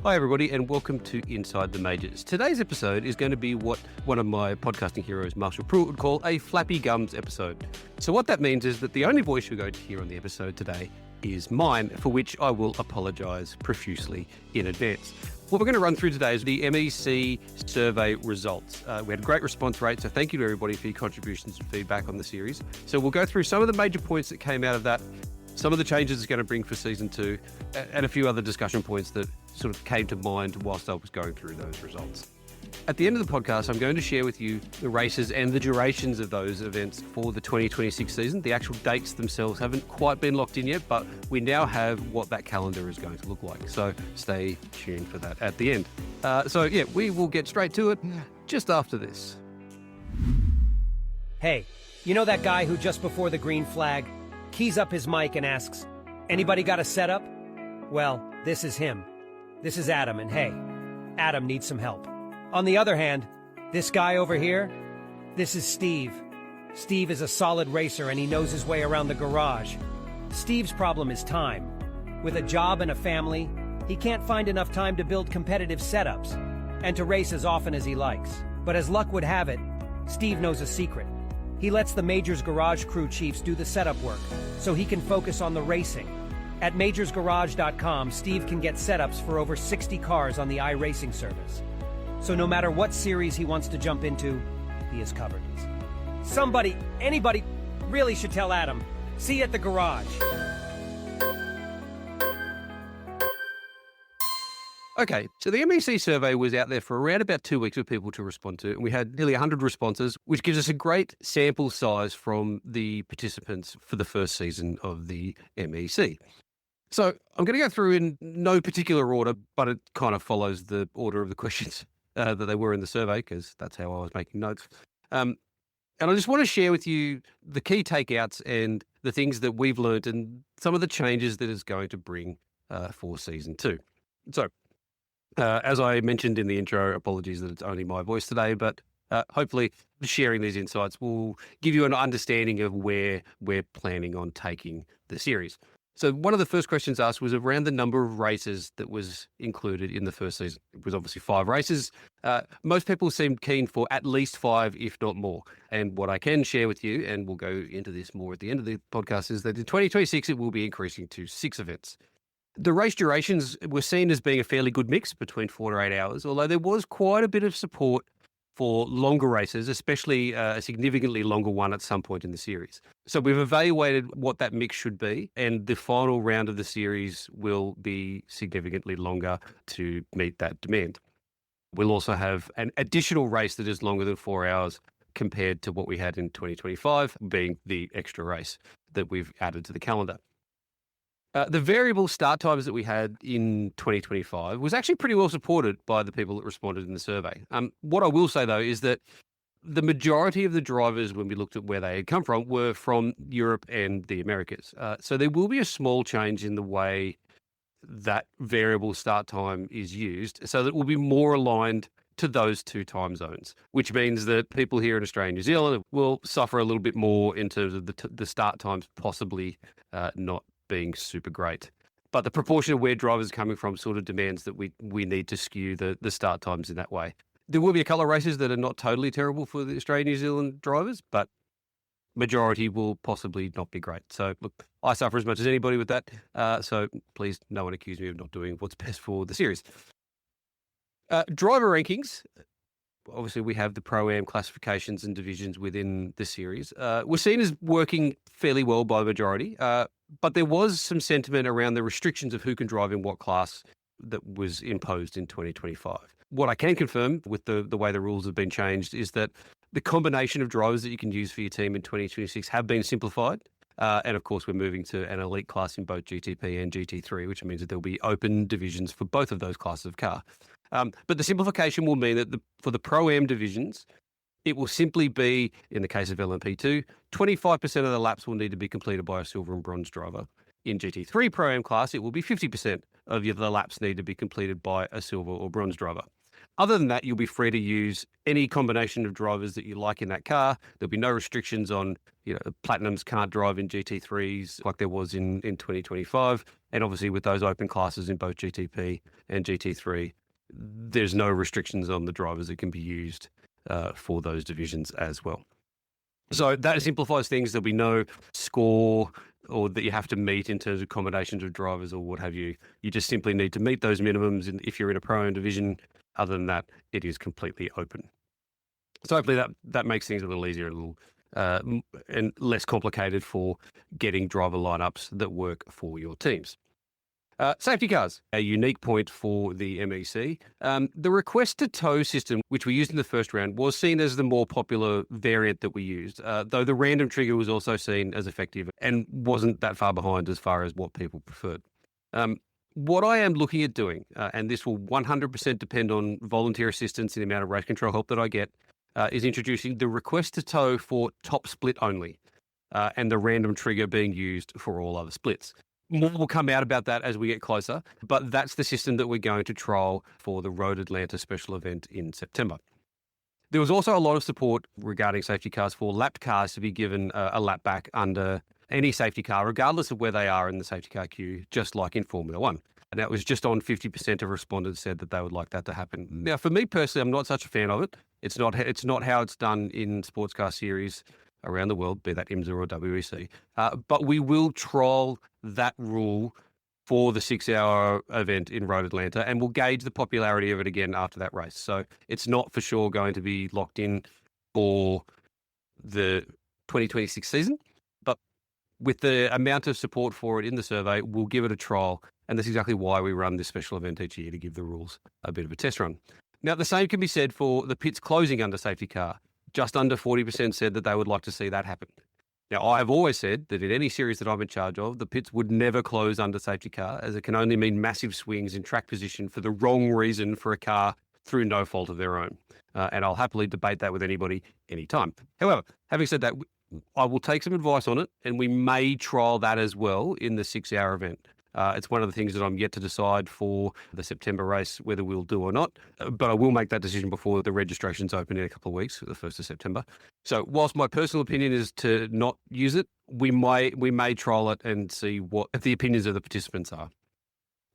Hi everybody and welcome to Inside the Majors. Today's episode is going to be what one of my podcasting heroes, Marshall Pruitt, would call a flappy gums episode. So what that means is that the only voice you're going to hear on the episode today is mine, for which I will apologise profusely in advance. What we're going to run through today is the MEC survey results. We had a great response rate, so thank you to everybody for your contributions and feedback on the series. So we'll go through some of the major points that came out of that, some of the changes it's going to bring for Season 2, and a few other discussion points that sort of came to mind whilst I was going through those results. At the end of the podcast, I'm going to share with you the races and the durations of those events for the 2026 season. The actual dates themselves haven't quite been locked in yet, but we now have what that calendar is going to look like. So stay tuned for that at the end. We will get straight to it just after this. Hey, you know that guy who just before the green flag keys up his mic and asks, "Anybody got a setup?" Well, this is him. This is Adam, and hey, Adam needs some help. On the other hand, this guy over here, this is Steve. Steve is a solid racer and he knows his way around the garage. Steve's problem is time. With a job and a family, he can't find enough time to build competitive setups and to race as often as he likes. But as luck would have it, Steve knows a secret. He lets the Majors Garage crew chiefs do the setup work so he can focus on the racing. At majorsgarage.com, Steve can get setups for over 60 cars on the iRacing service. So no matter what series he wants to jump into, he is covered. Somebody, anybody, really should tell Adam. See you at the garage. Okay, so the MEC survey was out there for around about 2 weeks for people to respond to, and we had nearly 100 responses, which gives us a great sample size from the participants for the first season of the MEC. So I'm going to go through in no particular order, but it kind of follows the order of the questions that they were in the survey, because that's how I was making notes. And I just want to share with you the key takeouts and the things that we've learned and some of the changes that it's going to bring for Season 2. So, as I mentioned in the intro, apologies that it's only my voice today, but hopefully sharing these insights will give you an understanding of where we're planning on taking the series. So one of the first questions asked was around the number of races that was included in the first season. It was obviously 5 races. Most people seemed keen for at least 5, if not more. And what I can share with you, and we'll go into this more at the end of the podcast, is that in 2026, it will be increasing to 6 events. The race durations were seen as being a fairly good mix between 4 to 8 hours, although there was quite a bit of support for longer races, especially a significantly longer one at some point in the series. So we've evaluated what that mix should be, and the final round of the series will be significantly longer to meet that demand. We'll also have an additional race that is longer than 4 hours compared to what we had in 2025, being the extra race that we've added to the calendar. The variable start times that we had in 2025 was actually pretty well supported by the people that responded in the survey. What I will say, though, is that the majority of the drivers, when we looked at where they had come from, were from Europe and the Americas. So there will be a small change in the way that variable start time is used, so that it will be more aligned to those 2 time zones, which means that people here in Australia and New Zealand will suffer a little bit more in terms of the start times possibly not being super great. But the proportion of where drivers are coming from sort of demands that we need to skew the start times in that way. There will be a couple of races that are not totally terrible for the Australian New Zealand drivers, but majority will possibly not be great. So look, I suffer as much as anybody with that. So please, no one accuse me of not doing what's best for the series. Driver rankings. Obviously, we have the Pro-Am classifications and divisions within the series. We're seen as working fairly well by the majority, but there was some sentiment around the restrictions of who can drive in what class that was imposed in 2025. What I can confirm with the way the rules have been changed is that the combination of drivers that you can use for your team in 2026 have been simplified. And of course, we're moving to an elite class in both GTP and GT3, which means that there'll be open divisions for both of those classes of car. But the simplification will mean that for the Pro-Am divisions, it will simply be, in the case of LMP2, 25% of the laps will need to be completed by a silver and bronze driver. In GT3 Pro-Am class, it will be 50% of the laps need to be completed by a silver or bronze driver. Other than that, you'll be free to use any combination of drivers that you like in that car. There'll be no restrictions on, platinums can't drive in GT3s like there was in 2025. And obviously with those open classes in both GTP and GT3, there's no restrictions on the drivers that can be used for those divisions as well. So that simplifies things. There'll be no score or that you have to meet in terms of combinations of drivers or what have you. You just simply need to meet those minimums. And if you're in a pro-owned division, other than that, it is completely open. So hopefully that makes things a little easier, and less complicated for getting driver lineups that work for your teams. Safety cars, a unique point for the MEC. The request to tow system, which we used in the first round, was seen as the more popular variant that we used, though the random trigger was also seen as effective and wasn't that far behind as far as what people preferred. What I am looking at doing, and this will 100% depend on volunteer assistance and the amount of race control help that I get, is introducing the request to tow for top split only, and the random trigger being used for all other splits. More will come out about that as we get closer, but that's the system that we're going to trial for the Road Atlanta special event in September. There was also a lot of support regarding safety cars for lapped cars to be given a lap back under any safety car, regardless of where they are in the safety car queue, just like in Formula One. And that was just on 50% of respondents said that they would like that to happen. Now, for me personally, I'm not such a fan of it. It's not how it's done in sports car series around the world, be that IMSA or WEC. But we will trial that rule for the 6-hour event in Road Atlanta, and we'll gauge the popularity of it again after that race. So it's not for sure going to be locked in for the 2026 season, but with the amount of support for it in the survey, we'll give it a trial. And that's exactly why we run this special event each year, to give the rules a bit of a test run. Now, the same can be said for the pits closing under safety car. Just under 40% said that they would like to see that happen. Now, I have always said that in any series that I'm in charge of, the pits would never close under safety car, as it can only mean massive swings in track position for the wrong reason for a car through no fault of their own. And I'll happily debate that with anybody anytime. However, having said that, I will take some advice on it, and we may trial that as well in the 6-hour event. It's one of the things that I'm yet to decide for the September race, whether we'll do or not. But I will make that decision before the registrations open in a couple of weeks, the 1st of September. So whilst my personal opinion is to not use it, we may trial it and see what the opinions of the participants are.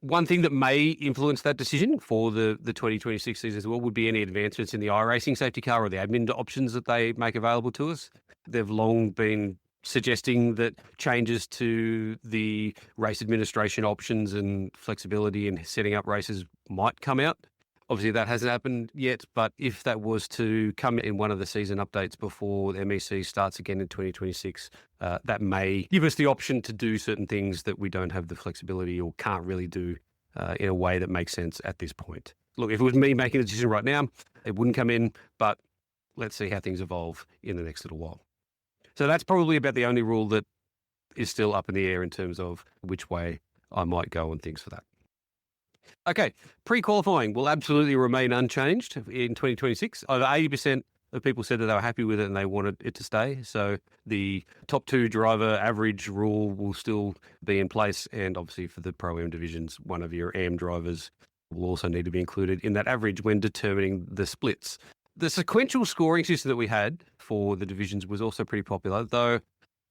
One thing that may influence that decision for the 2026 season as well would be any advancements in the iRacing safety car or the admin options that they make available to us. They've long been suggesting that changes to the race administration options and flexibility in setting up races might come out. Obviously, that hasn't happened yet, but if that was to come in one of the season updates before the MEC starts again in 2026, that may give us the option to do certain things that we don't have the flexibility or can't really do in a way that makes sense at this point. Look, if it was me making a decision right now, it wouldn't come in, but let's see how things evolve in the next little while. So that's probably about the only rule that is still up in the air in terms of which way I might go on things for that. Okay, pre-qualifying will absolutely remain unchanged in 2026. Over 80% of people said that they were happy with it and they wanted it to stay. So the top 2 driver average rule will still be in place. And obviously for the Pro-Am divisions, one of your AM drivers will also need to be included in that average when determining the splits. The sequential scoring system that we had for the divisions was also pretty popular, though,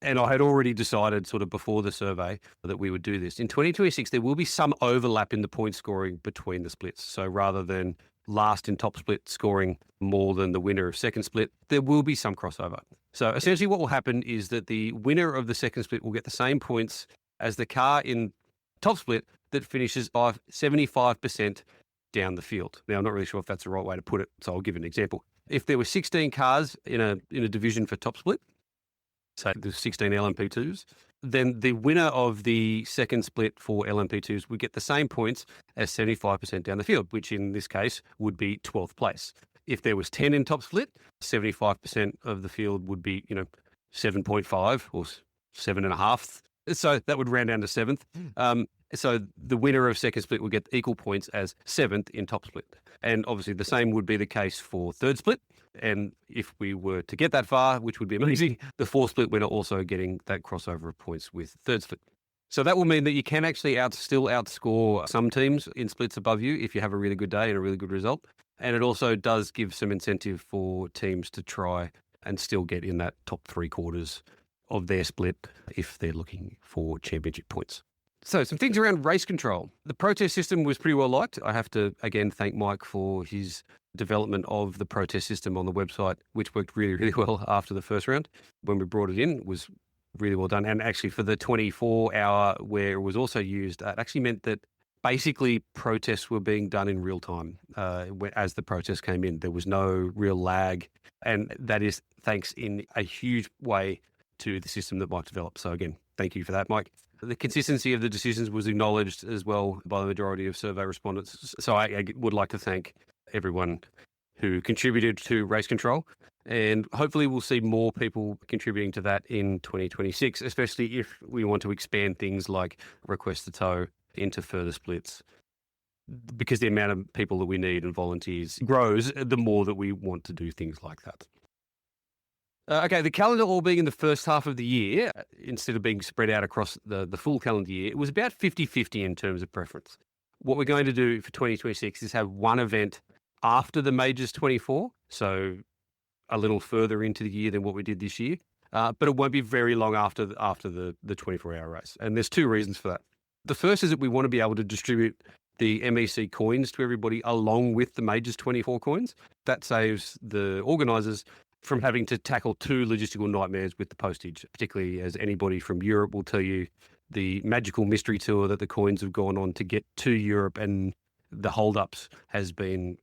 and I had already decided sort of before the survey that we would do this. In 2026, there will be some overlap in the point scoring between the splits. So rather than last in top split scoring more than the winner of second split, there will be some crossover. So essentially what will happen is that the winner of the second split will get the same points as the car in top split that finishes by 75% down the field. Now, I'm not really sure if that's the right way to put it, so I'll give an example. If there were 16 cars in a division for top split, say there's 16 LMP2s, then the winner of the second split for LMP2s would get the same points as 75% down the field, which in this case would be 12th place. If there was 10 in top split, 75% of the field would be, 7.5 or 7.5. So that would round down to 7th. So the winner of second split would get equal points as 7th in top split. And obviously the same would be the case for third split. And if we were to get that far, which would be amazing, the fourth split winner also getting that crossover of points with third split. So that will mean that you can actually still outscore some teams in splits above you if you have a really good day and a really good result. And it also does give some incentive for teams to try and still get in that top 3/4 of their split if they're looking for championship points. So some things around race control. The protest system was pretty well liked. I have to, again, thank Mike for his development of the protest system on the website, which worked really, really well after the first round. When we brought it in, it was really well done. And actually for the 24-hour where it was also used, it actually meant that basically protests were being done in real time. As the protests came in, there was no real lag. And that is thanks in a huge way to the system that Mike developed. So again, thank you for that, Mike. The consistency of the decisions was acknowledged as well by the majority of survey respondents. So I would like to thank everyone who contributed to race control. And hopefully we'll see more people contributing to that in 2026, especially if we want to expand things like request to tow into further splits. Because the amount of people that we need and volunteers grows, the more that we want to do things like that. Okay, the calendar all being in the first half of the year, instead of being spread out across the full calendar year, it was about 50-50 in terms of preference. What we're going to do for 2026 is have one event after the Majors 24, so a little further into the year than what we did this year, but it won't be very long after the 24-hour race. And there's two reasons for that. The first is that we want to be able to distribute the MEC coins to everybody along with the Majors 24 coins. That saves the organisers from having to tackle two logistical nightmares with the postage, particularly as anybody from Europe will tell you, the magical mystery tour that the coins have gone on to get to Europe and the holdups has been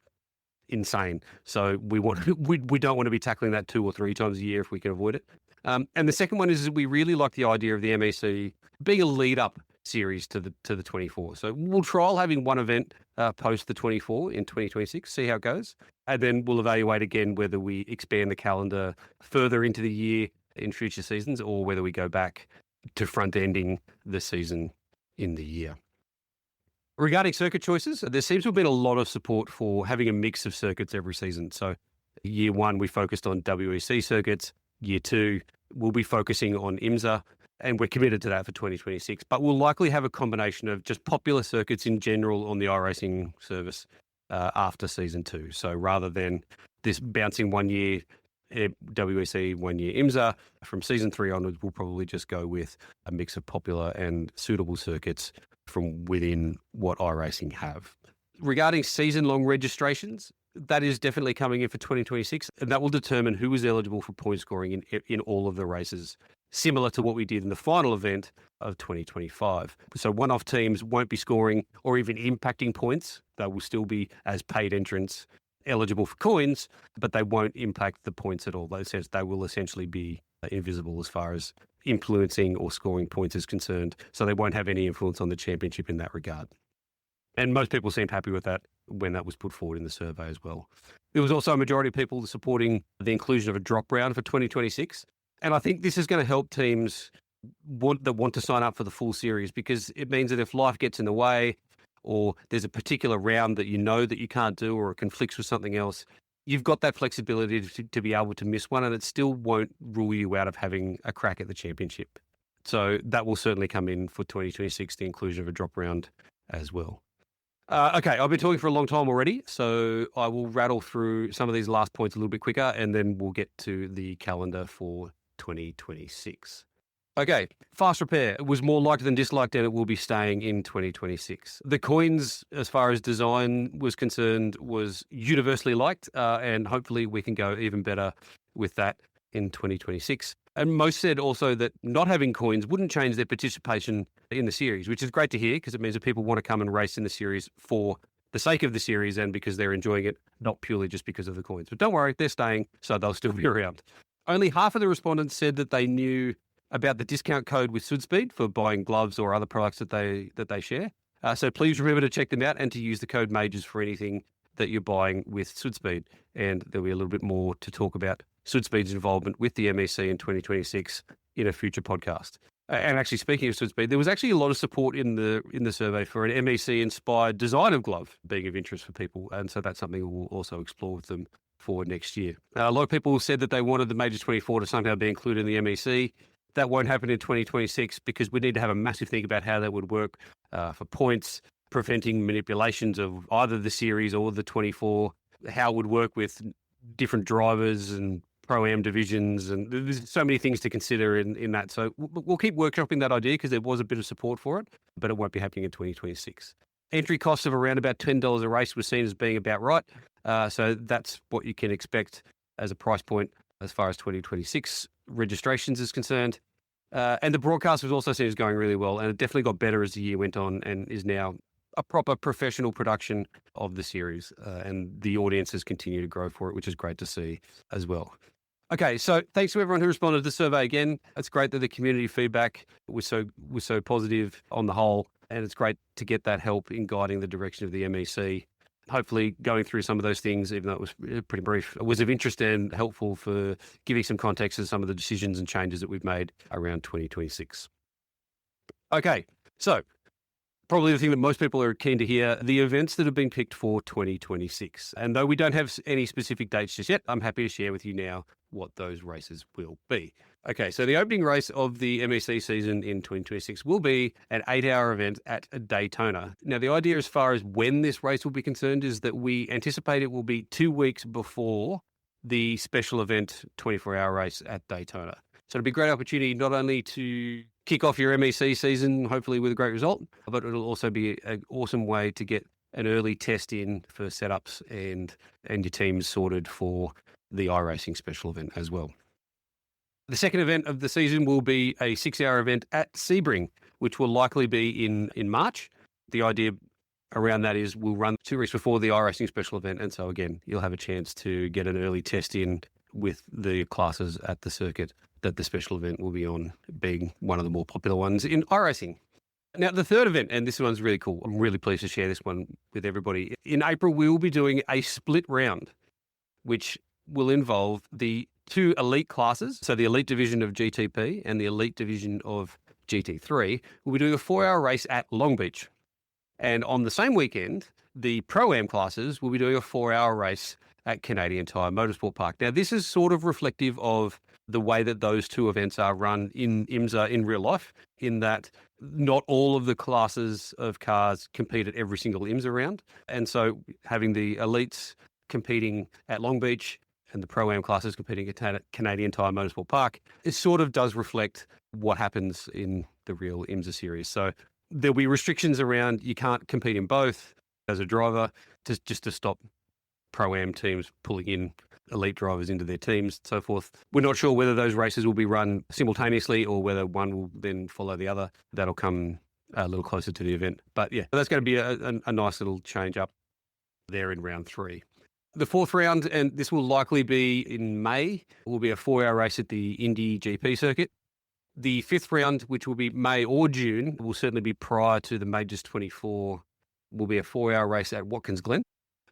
insane. So we don't want to be tackling that 2 or 3 times a year if we can avoid it. And the second one is that we really like the idea of the MEC being a lead up series to the 24. So we'll trial having one event post the 24 in 2026, see how it goes. And then we'll evaluate again whether we expand the calendar further into the year in future seasons or whether we go back to front ending the season in the year. Regarding circuit choices, there seems to have been a lot of support for having a mix of circuits every season. So year 1, we focused on WEC circuits. Year 2, we'll be focusing on IMSA, and we're committed to that for 2026. But we'll likely have a combination of just popular circuits in general on the iRacing service after season 2. So rather than this bouncing 1 year WEC, 1 year IMSA, from season 3 onwards, we'll probably just go with a mix of popular and suitable circuits from within what iRacing have. Regarding season-long registrations, that is definitely coming in for 2026, and that will determine who is eligible for point scoring in all of the races, similar to what we did in the final event of 2025. So one-off teams won't be scoring or even impacting points. They will still be, as paid entrants, eligible for coins, but they won't impact the points at all. They will essentially be invisible as far as influencing or scoring points is concerned. So they won't have any influence on the championship in that regard. And most people seemed happy with that when that was put forward in the survey as well. There was also a majority of people supporting the inclusion of a drop round for 2026. And I think this is going to help teams that want to sign up for the full series, because it means that if life gets in the way or there's a particular round that you know that you can't do or it conflicts with something else, you've got that flexibility to be able to miss one, and it still won't rule you out of having a crack at the championship. So that will certainly come in for 2026, the inclusion of a drop round as well. Okay, I've been talking for a long time already, so I will rattle through some of these last points a little bit quicker, and then we'll get to the calendar for 2026. Okay, fast repair was more liked than disliked, and it will be staying in 2026. The coins, as far as design was concerned, was universally liked, and hopefully we can go even better with that in 2026. And most said also that not having coins wouldn't change their participation in the series, which is great to hear, because it means that people want to come and race in the series for the sake of the series and because they're enjoying it, not purely just because of the coins. But don't worry, they're staying, so they'll still be around. Only half of the respondents said that they knew about the discount code with SudSpeed for buying gloves or other products that they share. So please remember to check them out and to use the code MAJORS for anything that you're buying with SudSpeed. And there'll be a little bit more to talk about SudSpeed's involvement with the MEC in 2026 in a future podcast. And actually, speaking of SudSpeed, there was actually a lot of support in the survey for an MEC-inspired design of glove being of interest for people. And so that's something we'll also explore with them for next year. A lot of people said that they wanted the Majors 24 to somehow be included in the MEC. That won't happen in 2026 because we need to have a massive think about how that would work for points, preventing manipulations of either the series or the 24, how it would work with different drivers and Pro-Am divisions, and there's so many things to consider in that. So we'll keep workshopping that idea because there was a bit of support for it, but it won't be happening in 2026. Entry costs of around about $10 a race was seen as being about right. So that's what you can expect as a price point as far as 2026 registrations is concerned. And the broadcast was also seen as going really well, and it definitely got better as the year went on and is now a proper professional production of the series. And the audiences continue to grow for it, which is great to see as well. Okay, so thanks to everyone who responded to the survey again. It's great that the community feedback was so positive on the whole, and it's great to get that help in guiding the direction of the MEC. Hopefully going through some of those things, even though it was pretty brief, was of interest and helpful for giving some context to some of the decisions and changes that we've made around 2026. Okay, so probably the thing that most people are keen to hear, the events that have been picked for 2026. And though we don't have any specific dates just yet, I'm happy to share with you now what those races will be. Okay, so the opening race of the MEC season in 2026 will be an 8-hour event at Daytona. Now, the idea as far as when this race will be concerned is that we anticipate it will be 2 weeks before the special event 24-hour race at Daytona. So it'll be a great opportunity not only to kick off your MEC season, hopefully with a great result, but it'll also be an awesome way to get an early test in for setups and your teams sorted for the iRacing special event as well. The second event of the season will be a 6-hour event at Sebring, which will likely be in March. The idea around that is we'll run 2 weeks before the iRacing special event. And so again, you'll have a chance to get an early test in with the classes at the circuit that the special event will be on, being one of the more popular ones in iRacing. Now, the third event, and this one's really cool. I'm really pleased to share this one with everybody. In April, we will be doing a split round, which will involve the 2 elite classes. So the elite division of GTP and the elite division of GT3 will be doing a 4-hour race at Long Beach. And on the same weekend, the Pro-Am classes will be doing a 4-hour race at Canadian Tire Motorsport Park. Now, this is sort of reflective of the way that those 2 events are run in IMSA in real life, in that not all of the classes of cars compete at every single IMSA round. And so having the elites competing at Long Beach and the Pro-Am classes competing at Canadian Tire Motorsport Park, it sort of does reflect what happens in the real IMSA series. So there'll be restrictions around you can't compete in both as a driver, just to stop Pro-Am teams pulling in elite drivers into their teams, so forth. We're not sure whether those races will be run simultaneously or whether one will then follow the other. That'll come a little closer to the event. But yeah, that's going to be a nice little change up there in round 3. The 4th round, and this will likely be in May, will be a 4-hour race at the Indy GP circuit. The 5th round, which will be May or June, will certainly be prior to the Majors 24, will be a 4-hour race at Watkins Glen.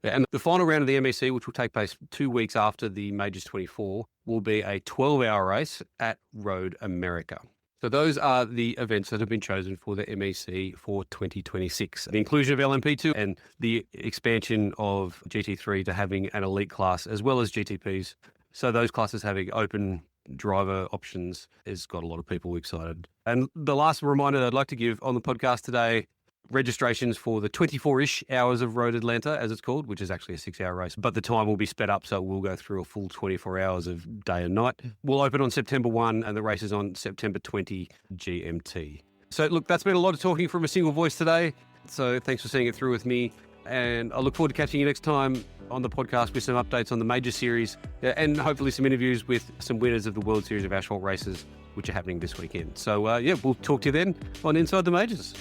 And the final round of the MEC, which will take place 2 weeks after the Majors 24, will be a 12-hour race at Road America. So those are the events that have been chosen for the MEC for 2026. The inclusion of LMP2 and the expansion of GT3 to having an elite class as well as GTPs. So those classes having open driver options has got a lot of people excited. And the last reminder that I'd like to give on the podcast today, registrations for the 24-ish hours of Road Atlanta, as it's called, which is actually a 6-hour race, but the time will be sped up, so we'll go through a full 24 hours of day and night. We'll open on September 1, and the race is on September 20 GMT. So look, that's been a lot of talking from a single voice today, so thanks for seeing it through with me, and I look forward to catching you next time on the podcast with some updates on the major series, and hopefully some interviews with some winners of the World Series of Asphalt races, which are happening this weekend. So yeah, we'll talk to you then on Inside the Majors.